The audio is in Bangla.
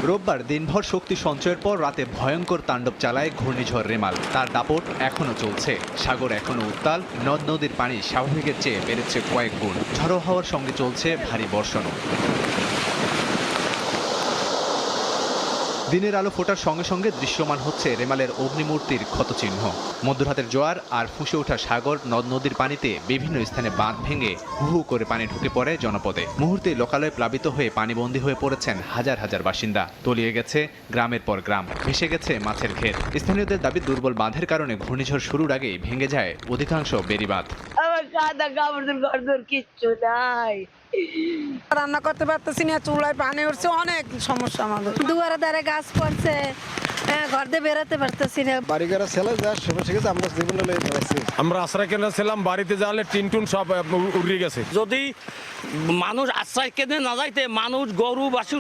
রোববার দিনভর শক্তি সঞ্চয়ের পর রাতে ভয়ঙ্কর তাণ্ডব চালায় ঘূর্ণিঝড় রেমাল। তার দাপট এখনো চলছে। সাগর এখনো উত্তাল, নদ নদীর পানি স্বাভাবিকের চেয়ে বেড়েছে কয়েক গুণ। ঝড়ো হাওয়ার সঙ্গে চলছে ভারী বর্ষণও। দিনের আলো ফোটার সঙ্গে সঙ্গে দৃশ্যমান হচ্ছে রেমালের অগ্নিমূর্তির ক্ষতচিহ্ন। মধ্যরাতের জোয়ার আর ফুঁসে ওঠা সাগর, নদ নদীর পানিতে বিভিন্ন স্থানে বাঁধ ভেঙে হু হু করে পানি ঢুকে পড়ে জনপদে। মুহূর্তে লোকালয়ে প্লাবিত হয়ে পানিবন্দী হয়ে পড়েছেন হাজার হাজার বাসিন্দা। তলিয়ে গেছে গ্রামের পর গ্রাম, ভেসে গেছে মাছের ক্ষেত। স্থানীয়দের দাবি, দুর্বল বাঁধের কারণে ঘূর্ণিঝড় শুরুর আগেই ভেঙে যায় অধিকাংশ বেড়িবাঁধ। কিচ্ছু নাই, রান্না করতে পারতেছি না, চুলায় পানি উঠছে, অনেক সমস্যা আমাদের। দুয়ারে দ্বারে গাছ পড়ছে, ঘর দিয়ে বেরোতে পারতেছি না। বাড়িঘর ছেলে যা সমস্যা গেছে, আমরা জীবনে আমরা আশ্রয় কেন্দ্রে ছিলাম, বাড়িতে যাওয়ালে টিনটুন সব উড়ে গেছে। যদি মানুষ আশ্রয় কেন্দ্রে না যাইতে, মানুষ গরু বাছুর